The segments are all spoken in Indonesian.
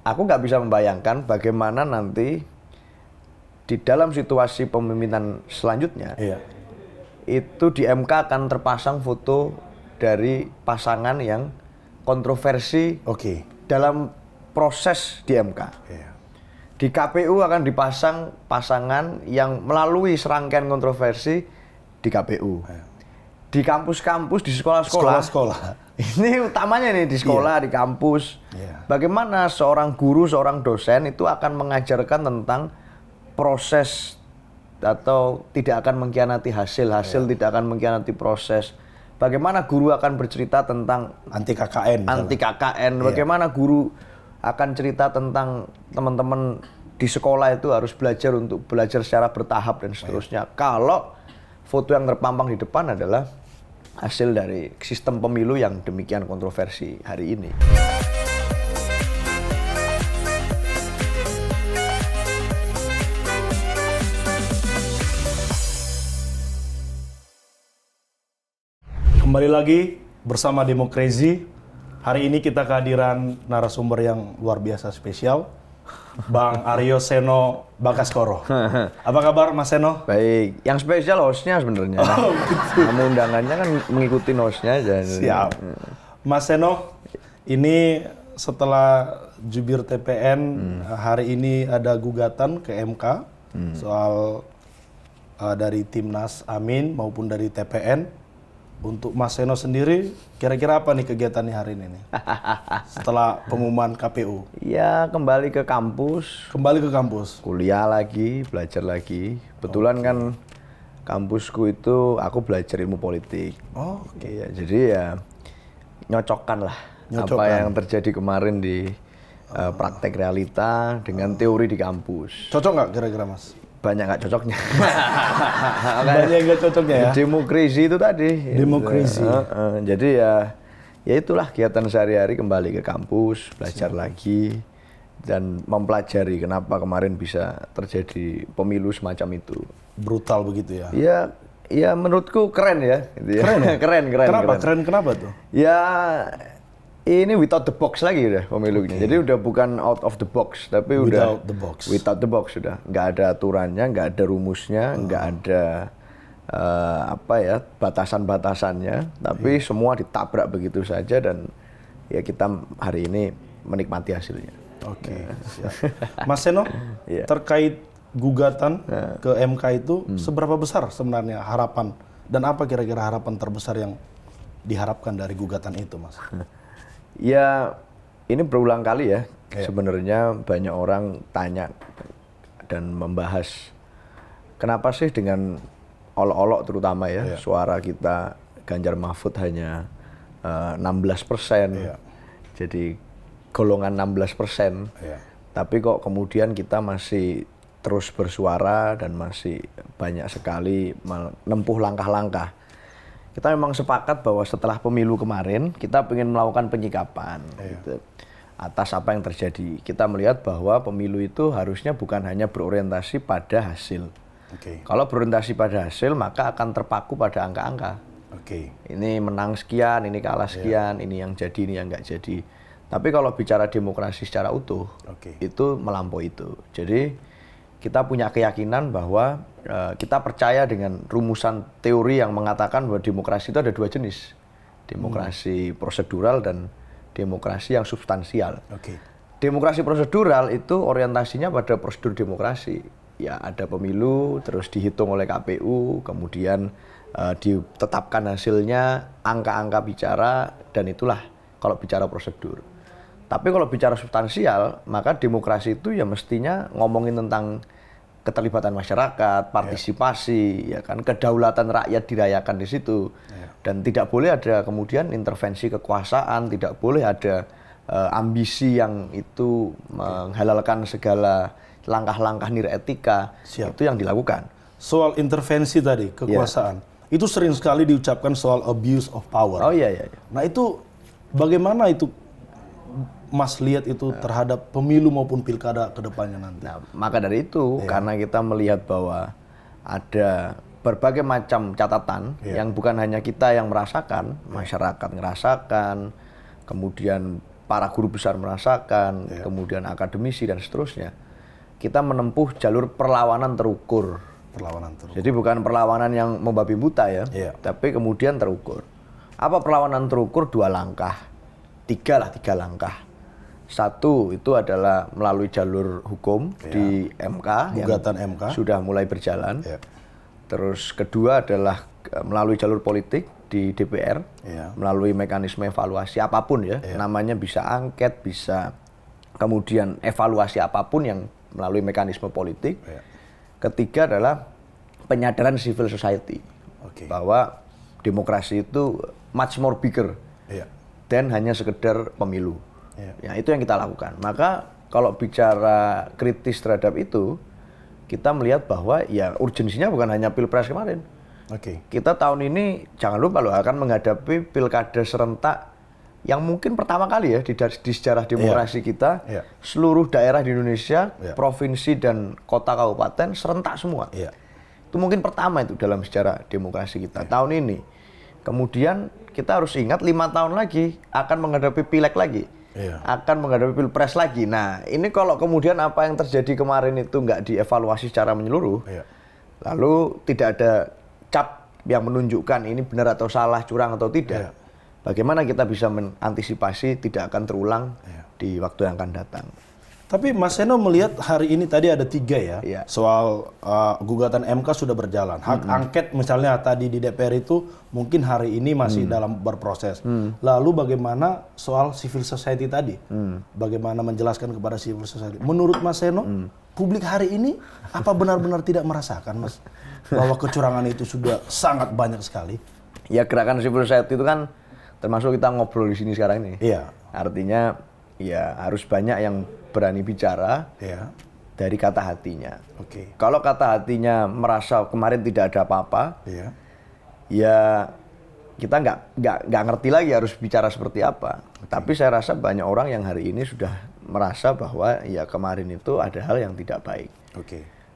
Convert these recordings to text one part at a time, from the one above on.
aku nggak bisa membayangkan bagaimana nanti di dalam situasi pemimpinan selanjutnya itu di MK akan terpasang foto dari pasangan yang kontroversi dalam proses di MK. Di KPU akan dipasang pasangan yang melalui serangkaian kontroversi di KPU. Di kampus-kampus, di sekolah-sekolah. Ini utamanya nih di sekolah, di kampus. Bagaimana seorang guru, seorang dosen itu akan mengajarkan tentang proses atau tidak akan mengkhianati hasil tidak akan mengkhianati proses. Bagaimana guru akan bercerita tentang anti KKN, bagaimana guru akan cerita tentang teman-teman di sekolah itu harus belajar untuk belajar secara bertahap dan seterusnya. Kalau foto yang terpampang di depan adalah hasil dari sistem pemilu yang demikian kontroversi hari ini. Kembali lagi bersama Demokrasi. Hari ini kita kehadiran narasumber yang luar biasa spesial, Bang Aryo Seno Bagaskoro. Apa kabar Mas Seno? Baik, yang spesial hostnya sebenarnya. Oh, gitu. Kamu undangannya kan mengikuti hostnya aja. Siap. Mas Seno, ini setelah jubir TPN, hari ini ada gugatan ke MK soal dari Timnas Amin maupun dari TPN. Untuk Mas Seno sendiri, kira-kira apa nih kegiatannya hari ini nih? Setelah pengumuman KPU. Ya, kembali ke kampus. Kembali ke kampus? Kuliah lagi, belajar lagi. Kebetulan kan kampusku itu aku belajar ilmu politik. Ya, jadi ya nyocokkan lah apa yang terjadi kemarin di praktek realita dengan teori di kampus. Cocok nggak kira-kira Mas? Banyak nggak cocoknya. Banyak nggak cocoknya ya? Demokrasi itu tadi. Demokrasi. Jadi ya itulah kegiatan sehari-hari, kembali ke kampus, belajar lagi, dan mempelajari kenapa kemarin bisa terjadi pemilu semacam itu. Brutal begitu ya? Ya menurutku keren ya. Gitu ya. Keren ya? keren. Keren kenapa tuh? Ya ini without the box lagi udah pemilunya. Jadi udah bukan out of the box, tapi udah without the box sudah. Nggak ada aturannya, nggak ada rumusnya, nggak ada batasan-batasannya, tapi semua ditabrak begitu saja dan ya kita hari ini menikmati hasilnya. Siap. Mas Seno, terkait gugatan ke MK itu seberapa besar sebenarnya harapan dan apa kira-kira harapan terbesar yang diharapkan dari gugatan itu, Mas? Ya, ini berulang kali ya. Sebenarnya banyak orang tanya dan membahas kenapa sih dengan olok-olok terutama ya, suara kita Ganjar Mahfud hanya 16%. Jadi golongan 16%. Tapi kok kemudian kita masih terus bersuara dan masih banyak sekali menempuh langkah-langkah. Kita memang sepakat bahwa setelah pemilu kemarin, kita ingin melakukan penyikapan gitu, atas apa yang terjadi. Kita melihat bahwa pemilu itu harusnya bukan hanya berorientasi pada hasil. Kalau berorientasi pada hasil, maka akan terpaku pada angka-angka. Ini menang sekian, ini kalah sekian, ini yang jadi, ini yang nggak jadi. Tapi kalau bicara demokrasi secara utuh, itu melampaui itu. Jadi kita punya keyakinan bahwa kita percaya dengan rumusan teori yang mengatakan bahwa demokrasi itu ada dua jenis. Demokrasi prosedural dan demokrasi yang substansial. Demokrasi prosedural itu orientasinya pada prosedur demokrasi. Ya ada pemilu, terus dihitung oleh KPU, kemudian ditetapkan hasilnya, angka-angka bicara, dan itulah kalau bicara prosedur. Tapi kalau bicara substansial, maka demokrasi itu ya mestinya ngomongin tentang keterlibatan masyarakat, partisipasi, ya kan, kedaulatan rakyat dirayakan di situ, dan tidak boleh ada kemudian intervensi kekuasaan, tidak boleh ada ambisi yang itu menghalalkan segala langkah-langkah nilai etika. Itu yang dilakukan. Soal intervensi tadi kekuasaan, itu sering sekali diucapkan soal abuse of power. Nah itu bagaimana itu Mas lihat itu terhadap pemilu maupun pilkada ke depannya nanti? Nah, maka dari itu, karena kita melihat bahwa ada berbagai macam catatan yang bukan hanya kita yang merasakan, masyarakat ngerasakan, kemudian para guru besar merasakan, kemudian akademisi dan seterusnya, kita menempuh jalur perlawanan terukur. Jadi bukan perlawanan yang membabi buta ya, tapi kemudian terukur. Apa perlawanan terukur? 2 langkah, 3 langkah. 1 itu adalah melalui jalur hukum di MK, gugatan yang MK sudah mulai berjalan. Terus kedua adalah melalui jalur politik di DPR, melalui mekanisme evaluasi apapun ya, namanya bisa angket, bisa kemudian evaluasi apapun yang melalui mekanisme politik. Ketiga adalah penyadaran civil society bahwa demokrasi itu much more bigger dan hanya sekedar pemilu. Ya, itu yang kita lakukan. Maka kalau bicara kritis terhadap itu, kita melihat bahwa ya urgensinya bukan hanya Pilpres kemarin. Kita tahun ini jangan lupa loh akan menghadapi pilkada serentak yang mungkin pertama kali ya di sejarah demokrasi kita. Seluruh daerah di Indonesia, provinsi dan kota kabupaten serentak semua. Itu mungkin pertama itu dalam sejarah demokrasi kita tahun ini. Kemudian kita harus ingat 5 tahun lagi akan menghadapi pileg lagi. Akan menghadapi pilpres lagi. Nah, ini kalau kemudian apa yang terjadi kemarin itu nggak dievaluasi secara menyeluruh, lalu tidak ada cap yang menunjukkan ini benar atau salah, curang atau tidak, bagaimana kita bisa mengantisipasi tidak akan terulang di waktu yang akan datang. Tapi Mas Seno melihat hari ini tadi ada 3 ya, soal gugatan MK sudah berjalan. Hak angket misalnya tadi di DPR itu mungkin hari ini masih dalam berproses. Lalu bagaimana soal civil society tadi? Bagaimana menjelaskan kepada civil society? Menurut Mas Seno, publik hari ini apa benar-benar tidak merasakan, Mas, bahwa kecurangan itu sudah sangat banyak sekali? Ya, gerakan civil society itu kan termasuk kita ngobrol di sini sekarang ini. Artinya ya harus banyak yang berani bicara dari kata hatinya. Kalau kata hatinya merasa kemarin tidak ada apa-apa, ya kita nggak ngerti lagi harus bicara seperti apa. Tapi saya rasa banyak orang yang hari ini sudah merasa bahwa ya kemarin itu ada hal yang tidak baik.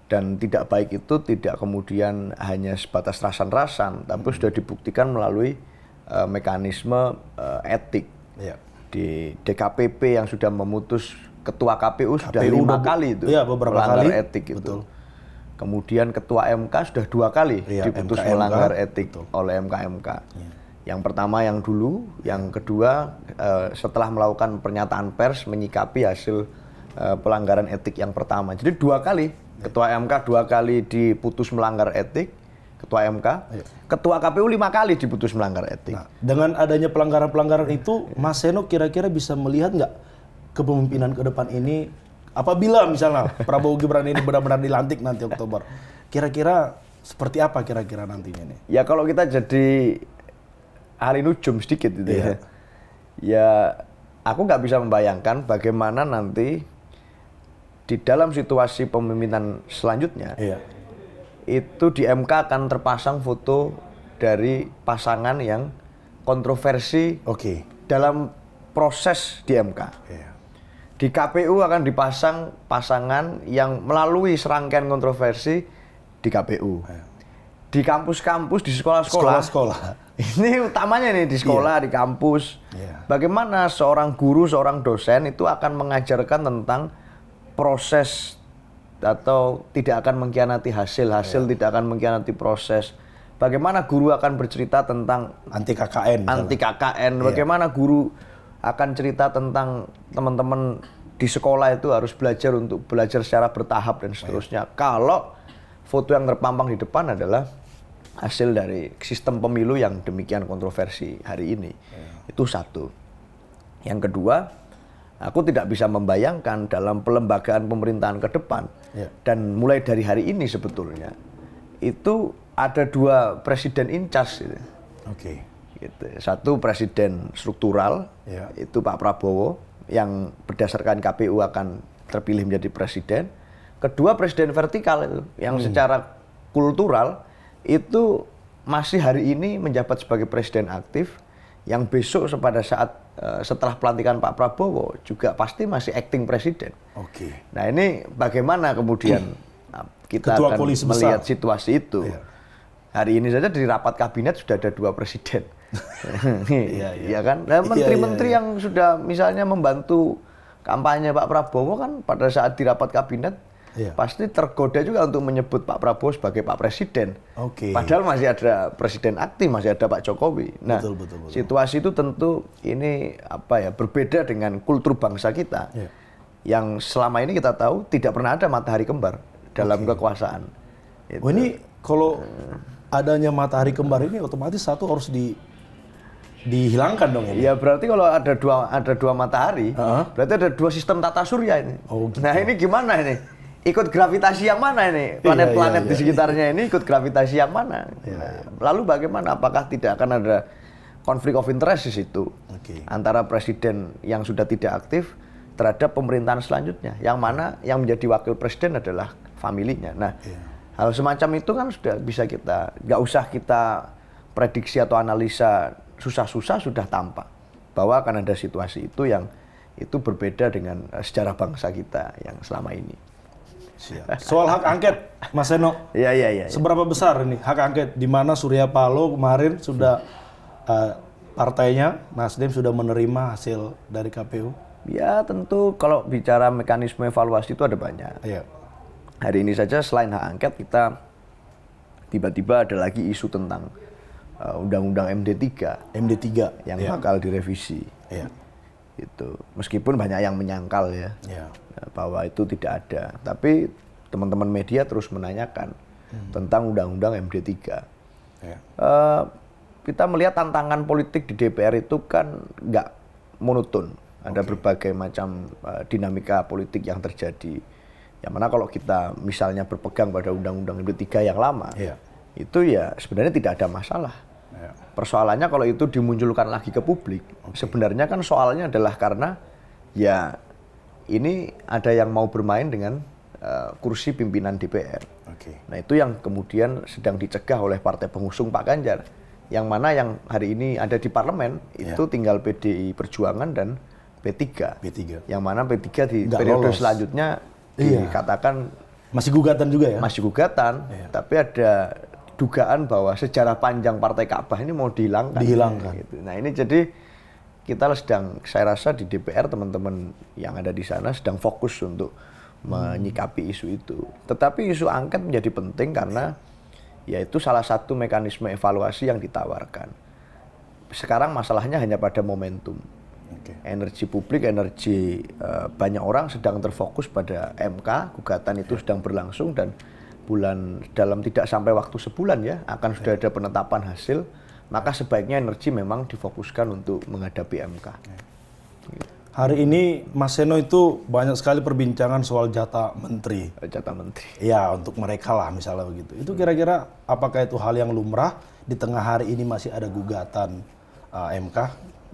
Dan tidak baik itu tidak kemudian hanya sebatas rasan-rasan, tapi sudah dibuktikan melalui mekanisme etik. Di DKPP yang sudah memutus ketua KPU sudah 5 kali itu melanggar etik itu. Kemudian ketua MK sudah 2 kali diputus melanggar etik oleh MK. Yang pertama yang dulu, yang kedua setelah melakukan pernyataan pers menyikapi hasil pelanggaran etik yang pertama. Jadi 2 kali ketua MK 2 kali diputus melanggar etik. Ketua MK, ketua KPU 5 kali diputus melanggar etik. Nah, dengan adanya pelanggaran-pelanggaran itu, Mas Seno kira-kira bisa melihat nggak kepemimpinan ke depan ini, apabila misalnya Prabowo Gibran ini benar-benar dilantik nanti Oktober, kira-kira seperti apa kira-kira nantinya nih? Ya kalau kita jadi ahli nujum sedikit gitu ya aku nggak bisa membayangkan bagaimana nanti di dalam situasi pemimpinan selanjutnya. Itu di MK akan terpasang foto dari pasangan yang kontroversi dalam proses di MK. Di KPU akan dipasang pasangan yang melalui serangkaian kontroversi di KPU. Di kampus-kampus, di sekolah-sekolah. Ini utamanya nih di sekolah, di kampus. Bagaimana seorang guru, seorang dosen itu akan mengajarkan tentang proses atau tidak akan mengkhianati hasil tidak akan mengkhianati proses. Bagaimana guru akan bercerita tentang anti KKN, bagaimana guru akan cerita tentang teman-teman di sekolah itu harus belajar secara bertahap dan seterusnya. Kalau foto yang terpampang di depan adalah hasil dari sistem pemilu yang demikian kontroversi hari ini. Itu satu. Yang kedua, aku tidak bisa membayangkan dalam pelembagaan pemerintahan ke depan, dan mulai dari hari ini sebetulnya, itu ada 2 presiden in charge. Gitu. Satu presiden struktural, itu Pak Prabowo, yang berdasarkan KPU akan terpilih menjadi presiden. Kedua presiden vertikal itu, yang secara kultural, itu masih hari ini menjabat sebagai presiden aktif, yang besok pada saat setelah pelantikan Pak Prabowo juga pasti masih acting presiden. Nah ini bagaimana kemudian kita akan melihat situasi itu. Hari ini saja di rapat kabinet sudah ada 2 presiden. Iya kan? Nah, menteri-menteri yang sudah misalnya membantu kampanye Pak Prabowo kan pada saat di rapat kabinet pasti tergoda juga untuk menyebut Pak Prabowo sebagai Pak Presiden. Padahal masih ada presiden aktif, masih ada Pak Jokowi. Nah, betul. Situasi itu tentu ini berbeda dengan kultur bangsa kita. Yang selama ini kita tahu tidak pernah ada matahari kembar dalam kekuasaan. Oh, ini kalau adanya matahari kembar ini otomatis satu harus dihilangkan dong ini. Ya berarti kalau ada dua matahari, berarti ada dua sistem tata surya ini. Gitu. Nah ini gimana ini? Ikut gravitasi yang mana ini? Planet-planet di sekitarnya ini ikut gravitasi yang mana? Lalu bagaimana? Apakah tidak akan ada konflik of interest di situ antara presiden yang sudah tidak aktif terhadap pemerintahan selanjutnya? Yang mana yang menjadi wakil presiden adalah familinya. Nah, hal semacam itu kan sudah bisa nggak usah kita prediksi atau analisa susah-susah sudah tampak bahwa akan ada situasi itu yang itu berbeda dengan sejarah bangsa kita yang selama ini. Soal hak angket, Mas Seno. Iya. Seberapa besar ini hak angket di mana Surya Paloh kemarin sudah partainya Nasdem sudah menerima hasil dari KPU? Ya tentu kalau bicara mekanisme evaluasi itu ada banyak. Hari ini saja selain hak angket kita tiba-tiba ada lagi isu tentang Undang-Undang MD3 yang bakal direvisi. Itu meskipun banyak yang menyangkal bahwa itu tidak ada, tapi teman-teman media terus menanyakan tentang Undang-Undang MD3. Kita melihat tantangan politik di DPR itu kan nggak monoton, ada berbagai macam dinamika politik yang terjadi. Yang mana kalau kita misalnya berpegang pada Undang-Undang MD3 yang lama, itu ya sebenarnya tidak ada masalah. Persoalannya kalau itu dimunculkan lagi ke publik, sebenarnya kan soalnya adalah karena ya ini ada yang mau bermain dengan kursi pimpinan DPR. Nah itu yang kemudian sedang dicegah oleh partai pengusung Pak Ganjar. Yang mana yang hari ini ada di parlemen itu tinggal PDI Perjuangan dan P3. Yang mana P3 di periode selanjutnya dikatakan masih gugatan juga ya? Masih gugatan, tapi ada dugaan bahwa sejarah panjang Partai Ka'bah ini mau dihilangkan. Gitu. Nah ini jadi kita saya rasa di DPR teman-teman yang ada di sana sedang fokus untuk menyikapi isu itu. Tetapi isu angket menjadi penting karena yaitu salah satu mekanisme evaluasi yang ditawarkan. Sekarang masalahnya hanya pada momentum. Energi publik, energi banyak orang sedang terfokus pada MK, gugatan itu sedang berlangsung dan dalam tidak sampai waktu sebulan akan sudah ada penetapan hasil, maka sebaiknya energi memang difokuskan untuk menghadapi MK. Hari ini Mas Seno itu banyak sekali perbincangan soal jatah menteri. Ya untuk mereka lah misalnya begitu. Itu kira-kira apakah itu hal yang lumrah di tengah hari ini masih ada gugatan MK?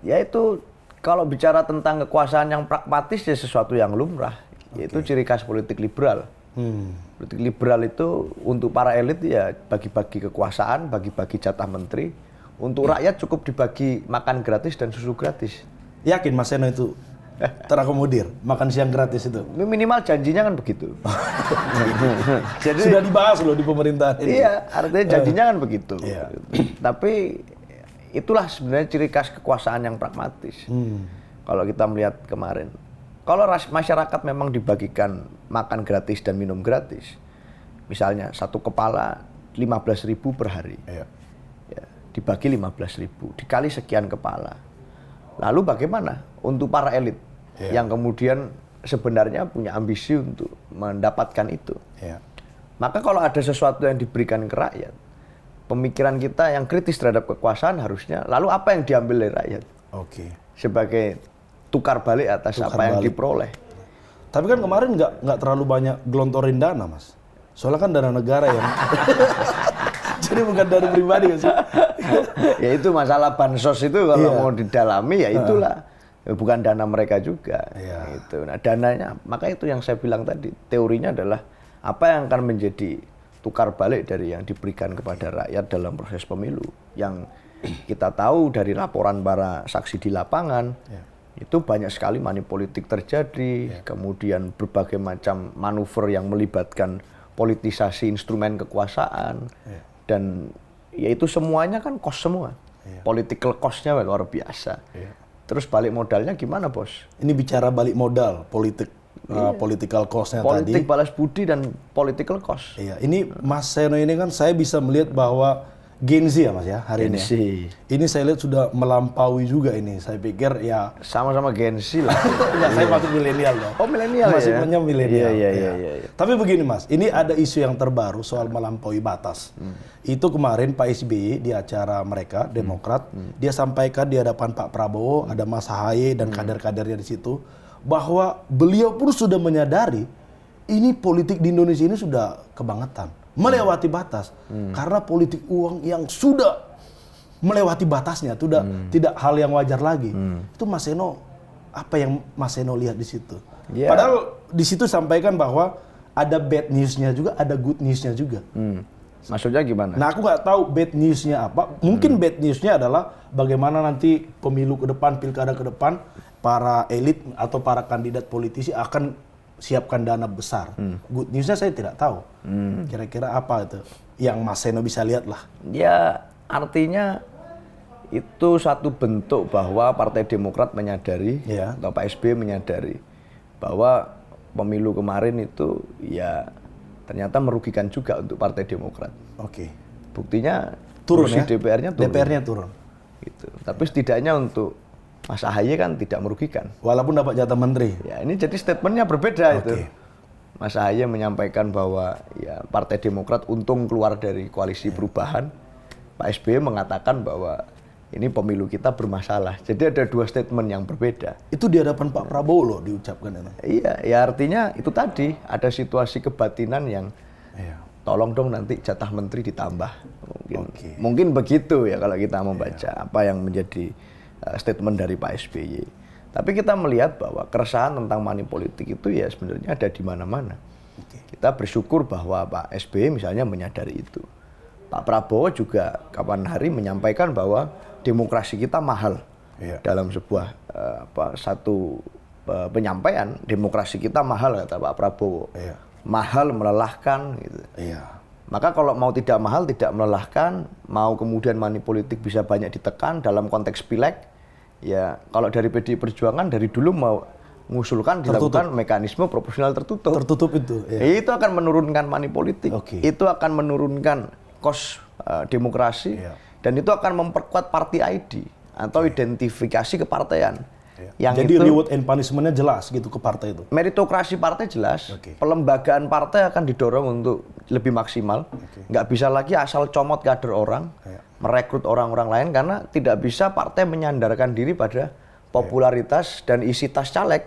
Ya itu kalau bicara tentang kekuasaan yang pragmatis ya sesuatu yang lumrah. Yaitu ciri khas politik liberal. Politik liberal itu untuk para elit ya bagi-bagi kekuasaan, bagi-bagi jatah menteri. Untuk rakyat cukup dibagi makan gratis dan susu gratis. Yakin Mas Seno itu terakomodir makan siang gratis itu? Minimal janjinya kan begitu. Jadi sudah dibahas loh di pemerintahan ini. Iya, artinya janjinya kan begitu. Tapi itulah sebenarnya ciri khas kekuasaan yang pragmatis. Kalau kita melihat kemarin. Kalau masyarakat memang dibagikan makan gratis dan minum gratis, misalnya satu kepala 15.000 per hari, dibagi 15.000, dikali sekian kepala. Lalu bagaimana untuk para elit yang kemudian sebenarnya punya ambisi untuk mendapatkan itu? Maka kalau ada sesuatu yang diberikan ke rakyat, pemikiran kita yang kritis terhadap kekuasaan harusnya, lalu apa yang diambil dari rakyat? Sebagai tukar balik atas apa yang diperoleh. Tapi kan kemarin nggak terlalu banyak gelontorin dana, Mas. Soalnya kan dana negara yang jadi bukan dana pribadi kan sih? Ya itu masalah bansos itu kalau mau didalami ya itulah. Bukan dana mereka juga. Gitu. Nah dananya, maka itu yang saya bilang tadi, teorinya adalah apa yang akan menjadi tukar balik dari yang diberikan kepada rakyat dalam proses pemilu. Yang kita tahu dari laporan para saksi di lapangan, itu banyak sekali money politik terjadi, kemudian berbagai macam manuver yang melibatkan politisasi instrumen kekuasaan, dan ya itu semuanya kan kos semua. Political cost-nya luar biasa. Terus balik modalnya gimana, Bos? Ini bicara balik modal, political cost-nya tadi. Politik balas budi dan political cost. Iya, ini Mas Seno ini kan saya bisa melihat bahwa Gen Z ya Mas ya hari ini. Ini saya lihat sudah melampaui juga ini. Saya pikir ya sama-sama Gen Z lah. Enggak, saya masuk milenial dong. Oh, milenial ya. Masih milenial. Iya. Tapi begini Mas, ini ada isu yang terbaru soal melampaui batas. Itu kemarin Pak SBY di acara mereka Demokrat, dia sampaikan di hadapan Pak Prabowo, ada Mas Ahaye dan kader-kadernya di situ bahwa beliau pun sudah menyadari ini politik di Indonesia ini sudah kebangetan. Melewati batas karena politik uang yang sudah melewati batasnya itu tidak hal yang wajar lagi. Itu Mas Seno, apa yang Mas Seno lihat di situ? Padahal di situ sampaikan bahwa ada bad newsnya juga, ada good newsnya juga. Maksudnya gimana? Nah, aku nggak tahu bad newsnya apa. Mungkin bad newsnya adalah bagaimana nanti pemilu ke depan, pilkada ke depan, para elit atau para kandidat politisi akan siapkan dana besar. Good newsnya saya tidak tahu. Kira-kira apa itu yang Mas Seno bisa lihat lah? Ya artinya itu satu bentuk bahwa Partai Demokrat menyadari atau Pak SBY menyadari bahwa pemilu kemarin itu ya ternyata merugikan juga untuk Partai Demokrat. Oke. Buktinya turun ya? DPR-nya turun. DPR-nya turun. Gitu. Tapi setidaknya untuk Mas Ahaye kan tidak merugikan. Walaupun dapat jatah menteri. Ya ini jadi statementnya berbeda itu. Mas Ahaye menyampaikan bahwa ya Partai Demokrat untung keluar dari koalisi perubahan. Pak SBY mengatakan bahwa ini pemilu kita bermasalah. Jadi ada dua statement yang berbeda. Itu di hadapan Pak Prabowo loh diucapkan itu. Iya, ya artinya itu tadi ada situasi kebatinan yang tolong dong nanti jatah menteri ditambah. Mungkin begitu ya kalau kita membaca apa yang menjadi statement dari Pak SBY. Tapi kita melihat bahwa keresahan tentang money politik itu ya sebenarnya ada di mana-mana. Kita bersyukur bahwa Pak SBY misalnya menyadari itu. Pak Prabowo juga kapan hari menyampaikan bahwa demokrasi kita mahal. Dalam sebuah satu penyampaian, demokrasi kita mahal kata Pak Prabowo. Mahal, melelahkan gitu. Maka kalau mau tidak mahal, tidak melelahkan, mau kemudian money politik bisa banyak ditekan dalam konteks pileg, ya kalau dari PDI Perjuangan dari dulu mau mengusulkan dilakukan mekanisme proporsional tertutup. Tertutup itu. Itu akan menurunkan money politik, itu akan menurunkan kos demokrasi, dan itu akan memperkuat party ID atau identifikasi kepartaian. Yang jadi itu, reward and punishment-nya jelas gitu ke partai itu. Meritokrasi partai jelas, pelembagaan partai akan didorong untuk lebih maksimal. Nggak bisa lagi asal comot kader orang, merekrut orang-orang lain karena tidak bisa partai menyandarkan diri pada popularitas dan isi tas caleg.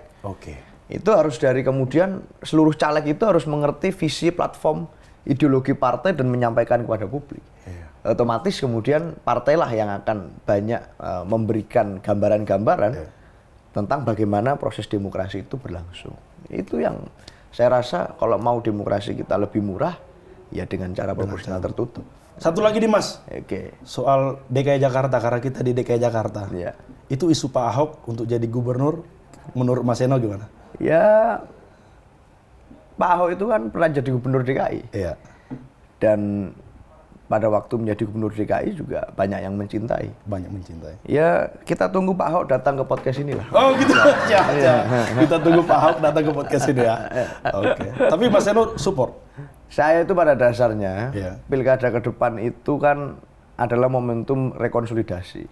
Itu harus dari kemudian seluruh caleg itu harus mengerti visi, platform, ideologi partai dan menyampaikan kepada publik. Otomatis kemudian partailah yang akan banyak memberikan gambaran-gambaran tentang bagaimana proses demokrasi itu berlangsung. Itu yang saya rasa kalau mau demokrasi kita lebih murah, ya dengan cara proporsional tertutup. Satu lagi nih Mas, soal DKI Jakarta, karena kita di DKI Jakarta. Itu isu Pak Ahok untuk jadi gubernur, menurut Mas Seno gimana? Ya, Pak Ahok itu kan pernah jadi gubernur DKI. Dan pada waktu menjadi gubernur DKI juga banyak yang mencintai. Banyak mencintai. Ya, kita tunggu Pak Ahok datang ke podcast ini lah. Oh gitu. Kita tunggu Pak Ahok datang ke podcast ini ya. Tapi Mas Seno support? Saya itu pada dasarnya, pilkada ke depan itu kan adalah momentum rekonsolidasi.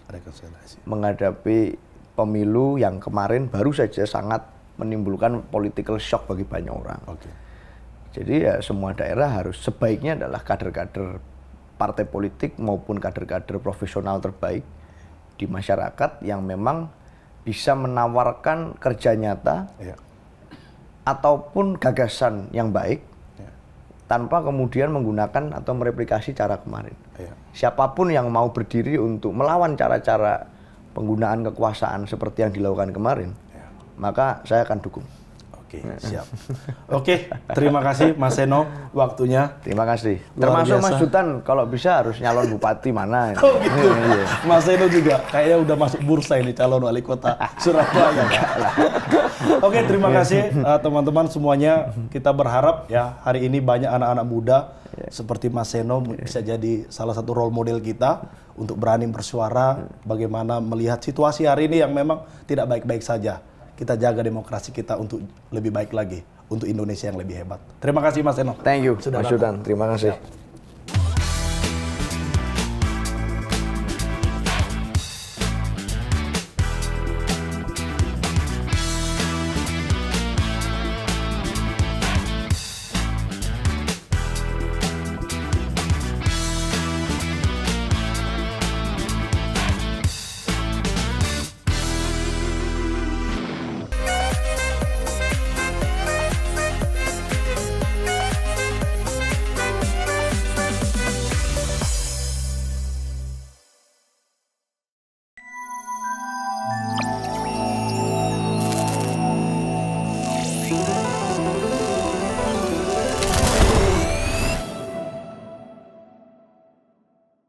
Menghadapi pemilu yang kemarin baru saja sangat menimbulkan political shock bagi banyak orang. Jadi ya semua daerah harus sebaiknya adalah kader-kader partai politik maupun kader-kader profesional terbaik di masyarakat yang memang bisa menawarkan kerja nyata ataupun gagasan yang baik tanpa kemudian menggunakan atau mereplikasi cara kemarin. Siapapun yang mau berdiri untuk melawan cara-cara penggunaan kekuasaan seperti yang dilakukan kemarin, maka saya akan dukung. Oke, siap. Oke, terima kasih Mas Seno waktunya. Terima kasih. Luar Termasuk biasa. Mas Dutan kalau bisa harus nyalon bupati mana. Oh gitu. Iya. Mas Seno juga kayaknya udah masuk bursa ini calon wali kota Surabaya. Oke, terima kasih teman-teman semuanya. Kita berharap ya hari ini banyak anak-anak muda seperti Mas Seno bisa jadi salah satu role model kita untuk berani bersuara bagaimana melihat situasi hari ini yang memang tidak baik-baik saja. Kita jaga demokrasi kita untuk lebih baik lagi, untuk Indonesia yang lebih hebat. Terima kasih Mas Seno. Thank you, Sudah Mas datang. Dutan. Terima kasih.